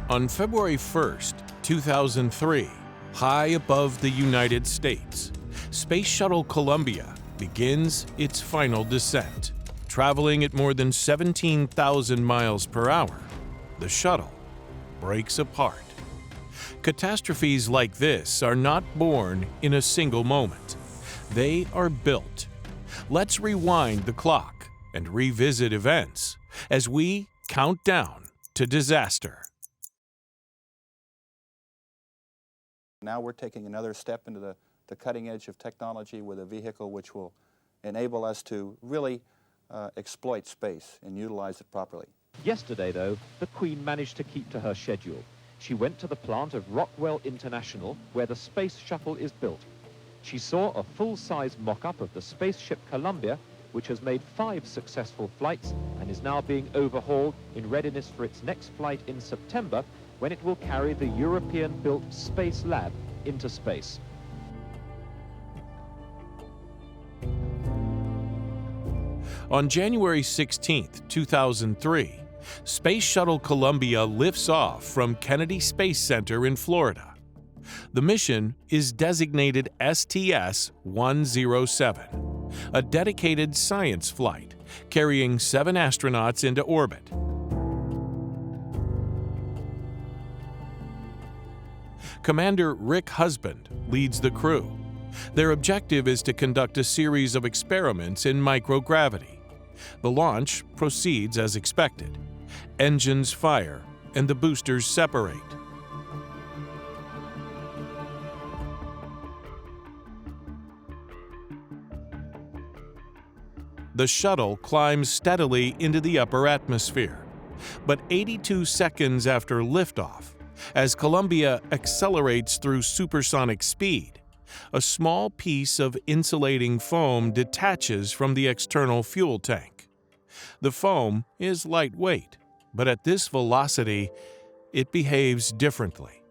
On February 1st, 2003, high above the United States, Space Shuttle Columbia begins its final descent. Traveling at more than 17,000 miles per hour, the shuttle breaks apart. Catastrophes like this are not born in a single moment. They are built. Let's rewind the clock and revisit events as we count down to disaster. Now we're taking another step into the cutting edge of technology with a vehicle which will enable us to really exploit space and utilize it properly. Yesterday, though, the Queen managed to keep to her schedule. She went to the plant of Rockwell International, where the space shuttle is built. She saw a full-size mock-up of the spaceship Columbia, which has made 5 successful flights and is now being overhauled in readiness for its next flight in September, when it will carry the European-built Space Lab into space. On January 16, 2003, Space Shuttle Columbia lifts off from Kennedy Space Center in Florida. The mission is designated STS-107, a dedicated science flight carrying 7 astronauts into orbit. Commander Rick Husband leads the crew. Their objective is to conduct a series of experiments in microgravity. The launch proceeds as expected. Engines fire and the boosters separate. The shuttle climbs steadily into the upper atmosphere, but 82 seconds after liftoff, as Columbia accelerates through supersonic speed, a small piece of insulating foam detaches from the external fuel tank. The foam is lightweight, but at this velocity, it behaves differently.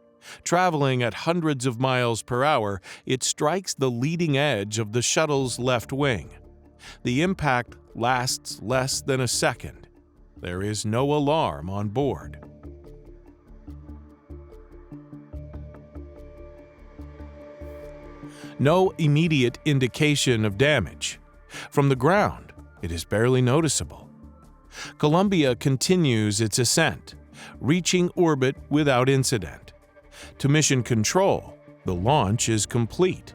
Traveling at hundreds of miles per hour, it strikes the leading edge of the shuttle's left wing. The impact lasts less than a second. There is no alarm on board. No immediate indication of damage. From the ground, it is barely noticeable. Columbia continues its ascent, reaching orbit without incident. To Mission Control, the launch is complete.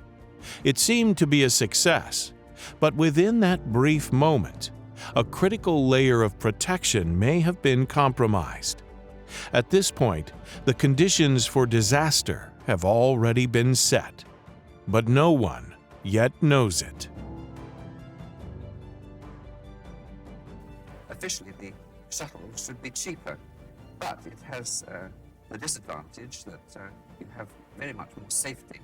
It seemed to be a success, but within that brief moment, a critical layer of protection may have been compromised. At this point, the conditions for disaster have already been set, but no one yet knows it. Officially, the shuttle should be cheaper, but it has the disadvantage that you have very much more safety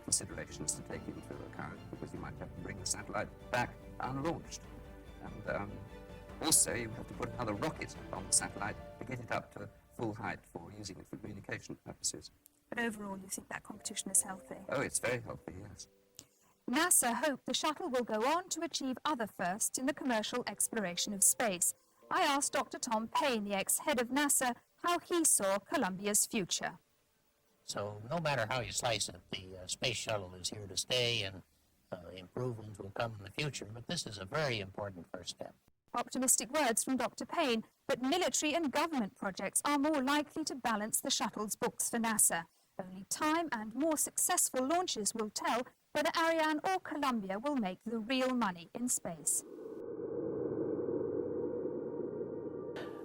considerations to take into account, because you might have to bring the satellite back unlaunched. And also, you have to put another rocket on the satellite to get it up to full height for using it for communication purposes. But overall, you think that competition is healthy? Oh, it's very healthy, yes. NASA hope the shuttle will go on to achieve other firsts in the commercial exploration of space. I asked Dr. Tom Paine, the ex-head of NASA, how he saw Columbia's future. So no matter how you slice it, the space shuttle is here to stay, and improvements will come in the future, but this is a very important first step. Optimistic words from Dr. Paine, but military and government projects are more likely to balance the shuttle's books for NASA. Only time and more successful launches will tell whether Ariane or Columbia will make the real money in space.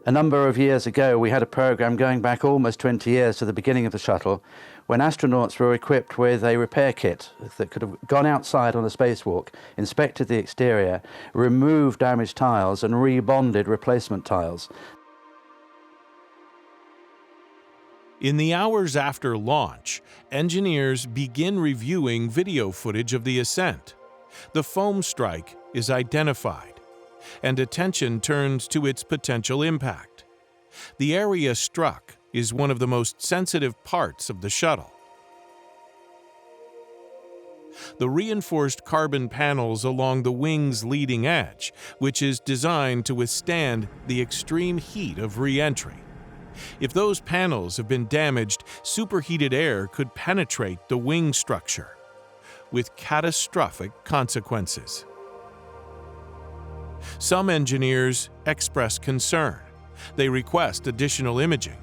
A number of years ago, we had a program going back almost 20 years to the beginning of the shuttle, when astronauts were equipped with a repair kit that could have gone outside on a spacewalk, inspected the exterior, removed damaged tiles and rebonded replacement tiles. In the hours after launch, engineers begin reviewing video footage of the ascent. The foam strike is identified, and attention turns to its potential impact. The area struck is one of the most sensitive parts of the shuttle. The reinforced carbon panels along the wing's leading edge, which is designed to withstand the extreme heat of re-entry. If those panels have been damaged, superheated air could penetrate the wing structure, with catastrophic consequences. Some engineers express concern. They request additional imaging.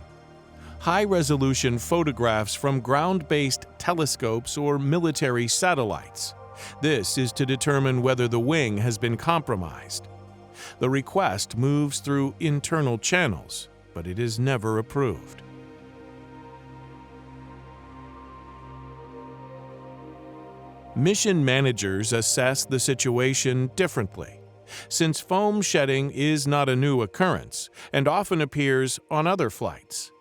High-resolution photographs from ground-based telescopes or military satellites. This is to determine whether the wing has been compromised. The request moves through internal channels, but it is never approved. Mission managers assess the situation differently, since foam shedding is not a new occurrence and often appears on other flights.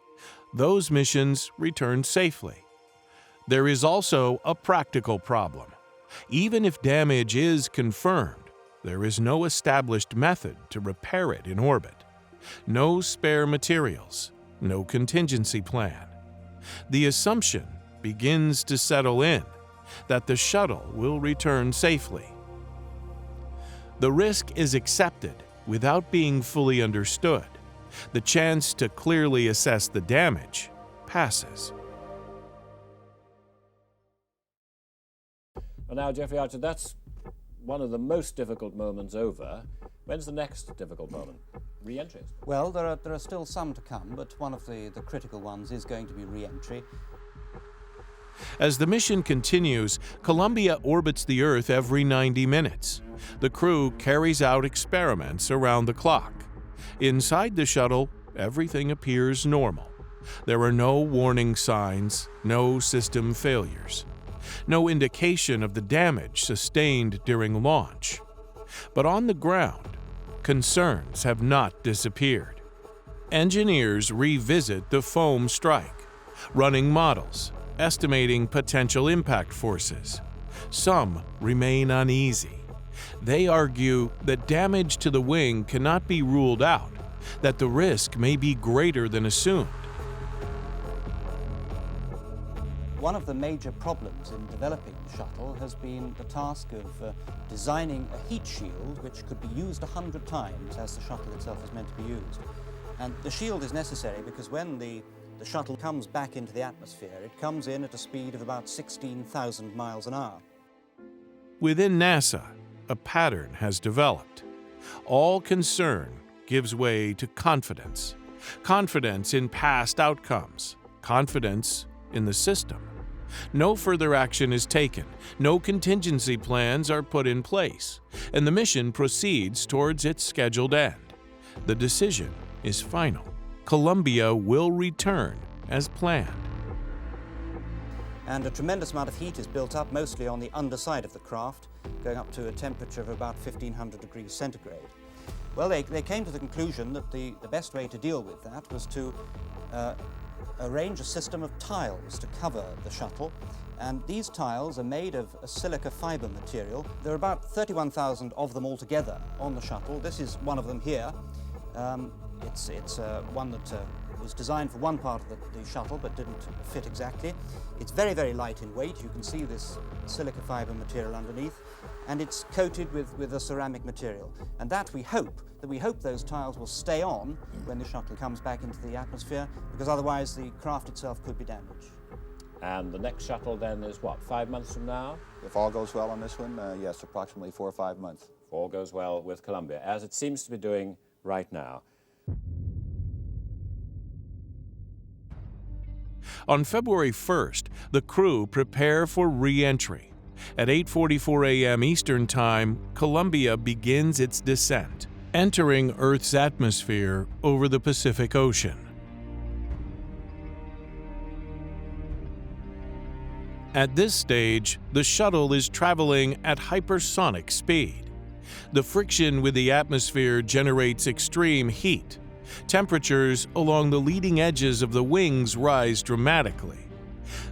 Those missions return safely. There is also a practical problem. Even if damage is confirmed, there is no established method to repair it in orbit. No spare materials, no contingency plan. The assumption begins to settle in that the shuttle will return safely. The risk is accepted without being fully understood. The chance to clearly assess the damage passes. Well, now, Geoffrey Archer, that's one of the most difficult moments over. When's the next difficult moment? Re-entry? Well, there are still some to come, but one of the critical ones is going to be re-entry. As the mission continues, Columbia orbits the Earth every 90 minutes. The crew carries out experiments around the clock. Inside the shuttle, everything appears normal. There are no warning signs, no system failures, no indication of the damage sustained during launch. But on the ground, concerns have not disappeared. Engineers revisit the foam strike, running models, estimating potential impact forces. Some remain uneasy. They argue that damage to the wing cannot be ruled out, that the risk may be greater than assumed. One of the major problems in developing the shuttle has been the task of designing a heat shield which could be used 100 times as the shuttle itself is meant to be used. And the shield is necessary because when the shuttle comes back into the atmosphere, it comes in at a speed of about 16,000 miles an hour. Within NASA, a pattern has developed. All concern gives way to confidence. Confidence in past outcomes. Confidence in the system. No further action is taken. No contingency plans are put in place. And the mission proceeds towards its scheduled end. The decision is final. Columbia will return as planned. And a tremendous amount of heat is built up, mostly on the underside of the craft, going up to a temperature of about 1500 degrees centigrade. Well, they came to the conclusion that the best way to deal with that was to arrange a system of tiles to cover the shuttle. And these tiles are made of a silica fiber material. There are about 31,000 of them altogether on the shuttle. This is one of them here. It's one that was designed for one part of the shuttle but didn't fit exactly. It's very, very light in weight. You can see this silica fiber material underneath, and it's coated with a ceramic material. And that we hope those tiles will stay on when the shuttle comes back into the atmosphere, because otherwise the craft itself could be damaged. And the next shuttle then is what, 5 months from now? If all goes well on this one, yes, approximately 4 or 5 months. If all goes well with Columbia, as it seems to be doing right now. On February 1st, the crew prepare for re-entry. At 8:44 a.m. Eastern Time, Columbia begins its descent, entering Earth's atmosphere over the Pacific Ocean. At this stage, the shuttle is traveling at hypersonic speed. The friction with the atmosphere generates extreme heat. Temperatures along the leading edges of the wings rise dramatically.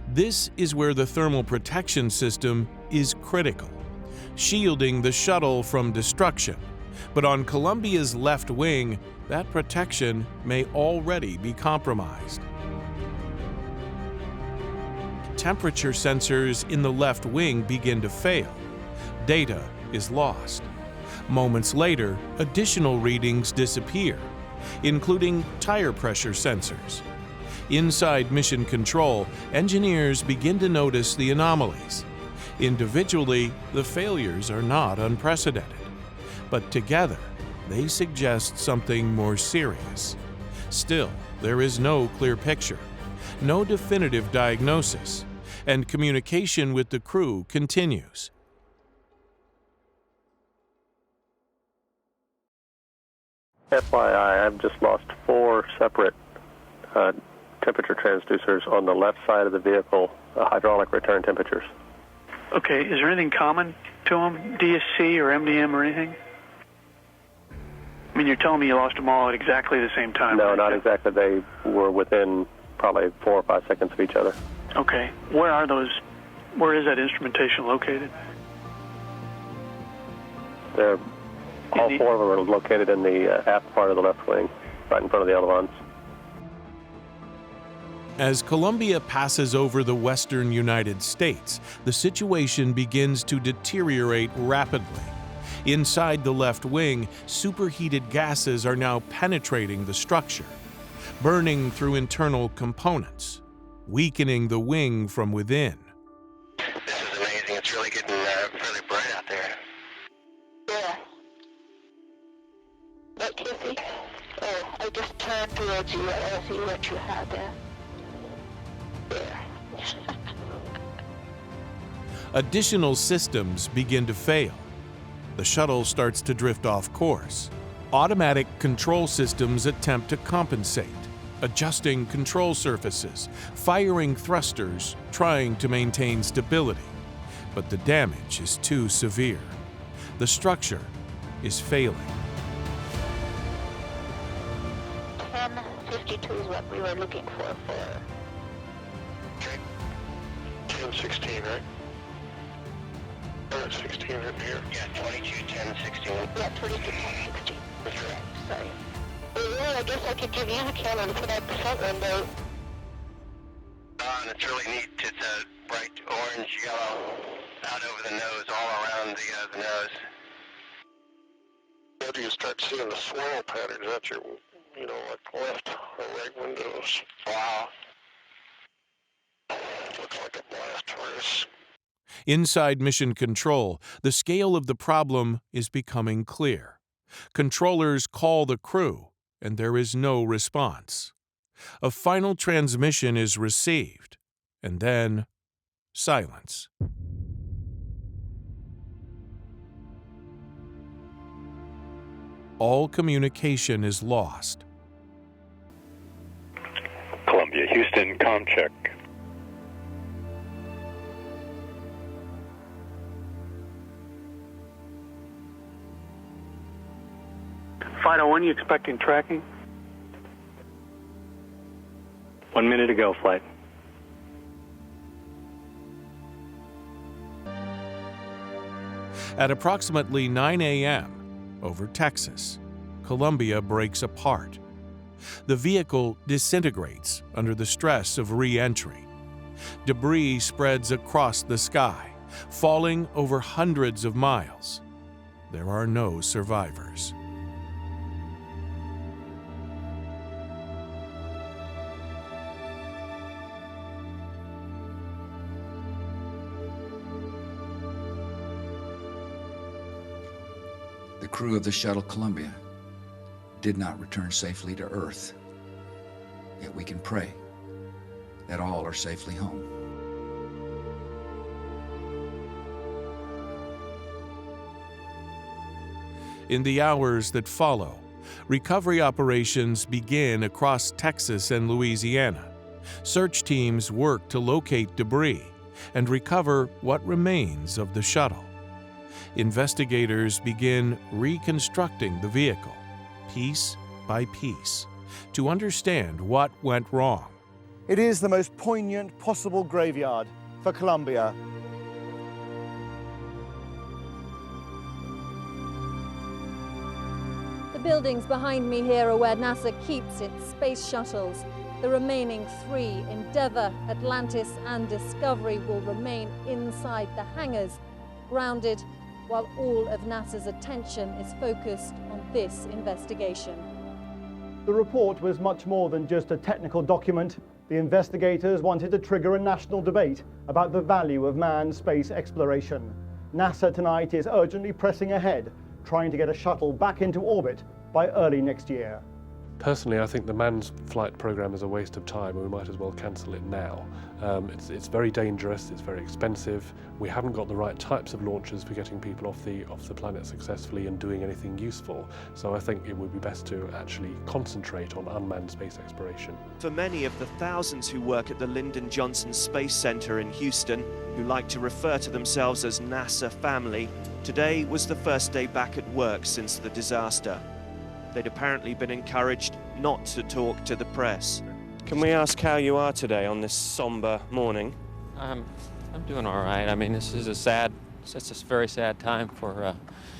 This is where the thermal protection system is critical, shielding the shuttle from destruction. But on Columbia's left wing, that protection may already be compromised. Temperature sensors in the left wing begin to fail. Data is lost. Moments later, additional readings disappear. including tire pressure sensors. Inside Mission Control, engineers begin to notice the anomalies. Individually, the failures are not unprecedented, but together, they suggest something more serious. Still, there is no clear picture, no definitive diagnosis, and communication with the crew continues. FYI, I've just lost 4 separate temperature transducers on the left side of the vehicle, hydraulic return temperatures. Okay, is there anything common to them, DSC or MDM or anything? I mean, you're telling me you lost them all at exactly the same time? No, right? not exactly. They were within probably 4 or 5 seconds of each other. Okay, where are those? Where is that instrumentation located? All 4 of them are located in the aft part of the left wing, right in front of the ailerons. As Columbia passes over the western United States, the situation begins to deteriorate rapidly. Inside the left wing, superheated gases are now penetrating the structure, burning through internal components, weakening the wing from within. This is amazing. It's really getting really bright out there. Yeah. Look, Kissy. Oh, I just turned towards you. I see what you have there. Yeah. Additional systems begin to fail. The shuttle starts to drift off course. Automatic control systems attempt to compensate, adjusting control surfaces, firing thrusters, trying to maintain stability. But the damage is too severe. The structure is failing. 1052 is what we were looking for. Okay. 1016, right? 16 right here. Yeah, 22, 10, 16. Yeah, 22, 10, 16. That's right. Sorry. Well, I guess I could give you a count and put out the front window. And it's really neat. It's a bright orange yellow out over the nose, all around the nose. How do you start seeing the swirl patterns at your, like left or right windows? Wow. Looks like a blast furnace. Inside Mission Control, the scale of the problem is becoming clear. Controllers call the crew, and there is no response. A final transmission is received, and then silence. All communication is lost. Columbia, Houston, comm check. Fido, when are you expecting tracking? 1 minute to go, flight. At approximately 9 a.m., over Texas, Columbia breaks apart. The vehicle disintegrates under the stress of re-entry. Debris spreads across the sky, falling over hundreds of miles. There are no survivors. The crew of the Shuttle Columbia did not return safely to Earth. Yet we can pray that all are safely home. In the hours that follow, recovery operations begin across Texas and Louisiana. Search teams work to locate debris and recover what remains of the shuttle. Investigators begin reconstructing the vehicle, piece by piece, to understand what went wrong. It is the most poignant possible graveyard for Columbia. The buildings behind me here are where NASA keeps its space shuttles. The remaining 3, Endeavour, Atlantis and Discovery, will remain inside the hangars, grounded, while all of NASA's attention is focused on this investigation. The report was much more than just a technical document. The investigators wanted to trigger a national debate about the value of manned space exploration. NASA tonight is urgently pressing ahead, trying to get a shuttle back into orbit by early next year. Personally, I think the manned flight program is a waste of time, and we might as well cancel it now. It's very dangerous, it's very expensive. We haven't got the right types of launches for getting people off the planet successfully and doing anything useful. So I think it would be best to actually concentrate on unmanned space exploration. For many of the thousands who work at the Lyndon Johnson Space Center in Houston, who like to refer to themselves as NASA family, today was the first day back at work since the disaster. They'd apparently been encouraged not to talk to the press. Can we ask how you are today on this somber morning? I'm doing all right. I mean, this is it's a very sad time for Do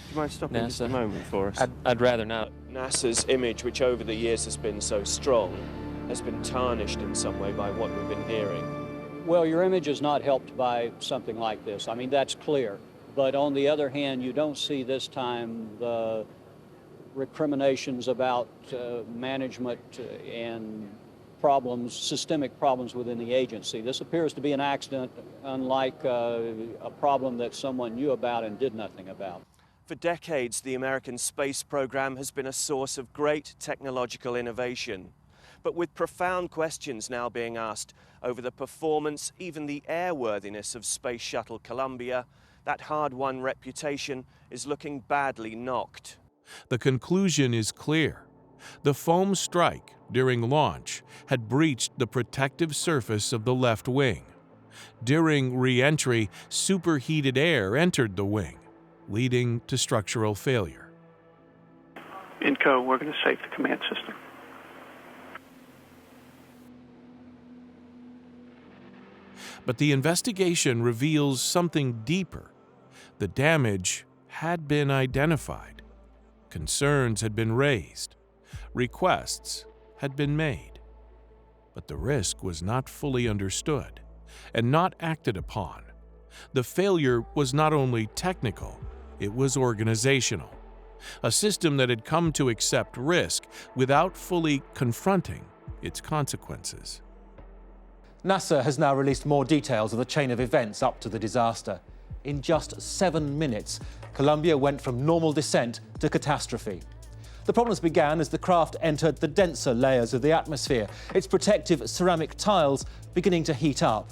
you mind stopping NASA. just a moment for us? I'd rather not. NASA's image, which over the years has been so strong, has been tarnished in some way by what we've been hearing. Well, your image is not helped by something like this. I mean, that's clear. But on the other hand, you don't see this time the recriminations about management and problems, systemic problems within the agency. This appears to be an accident, unlike a problem that someone knew about and did nothing about. For decades, the American space program has been a source of great technological innovation. But with profound questions now being asked over the performance, even the airworthiness of Space Shuttle Columbia, that hard-won reputation is looking badly knocked. The conclusion is clear. The foam strike during launch had breached the protective surface of the left wing. During re-entry, superheated air entered the wing, leading to structural failure. In code, we're going to save the command system. But the investigation reveals something deeper. The damage had been identified. Concerns had been raised. Requests had been made. But the risk was not fully understood and not acted upon. The failure was not only technical, it was organizational. A system that had come to accept risk without fully confronting its consequences. NASA has now released more details of the chain of events up to the disaster. In just 7 minutes, Columbia went from normal descent to catastrophe. The problems began as the craft entered the denser layers of the atmosphere, its protective ceramic tiles beginning to heat up.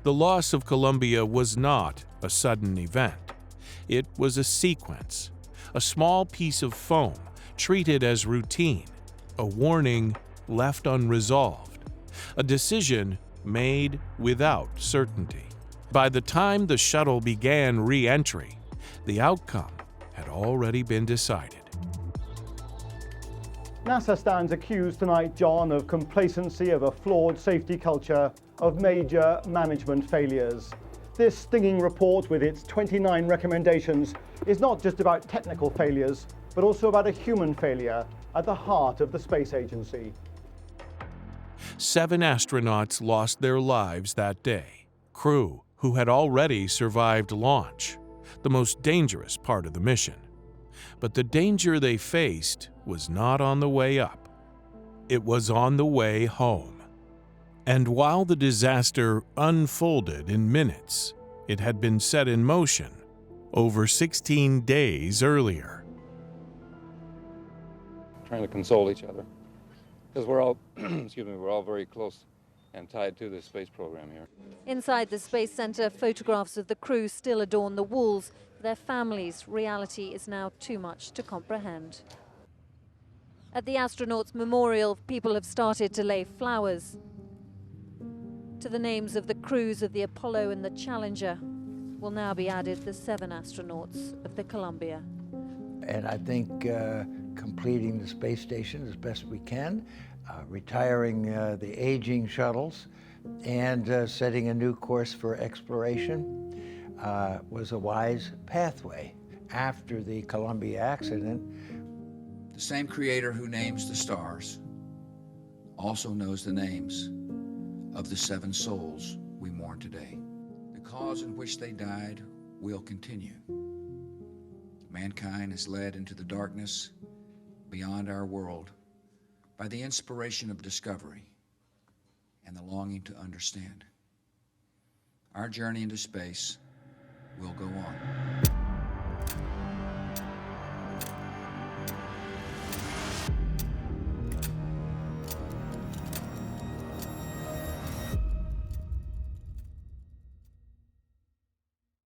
The loss of Columbia was not a sudden event. It was a sequence, a small piece of foam treated as routine, a warning left unresolved, a decision made without certainty. By the time the shuttle began re-entry, the outcome had already been decided. NASA stands accused tonight, John, of complacency, of a flawed safety culture, of major management failures. This stinging report with its 29 recommendations is not just about technical failures, but also about a human failure at the heart of the space agency. 7 astronauts lost their lives that day. Crew who had already survived launch, the most dangerous part of the mission. But the danger they faced was not on the way up. It was on the way home. And while the disaster unfolded in minutes, it had been set in motion over 16 days earlier. Trying to console each other, because we're all, we're all very close and tied to the space program here. Inside the Space Center, photographs of the crew still adorn the walls. For their families, reality is now too much to comprehend. At the astronauts' memorial, people have started to lay flowers. To the names of the crews of the Apollo and the Challenger will now be added the 7 astronauts of the Columbia. And I think completing the space station as best we can, retiring the aging shuttles, and setting a new course for exploration was a wise pathway. After the Columbia accident, the same creator who names the stars also knows the names of the 7 souls we mourn today. The cause in which they died will continue. Mankind is led into the darkness beyond our world by the inspiration of discovery and the longing to understand. Our journey into space will go on.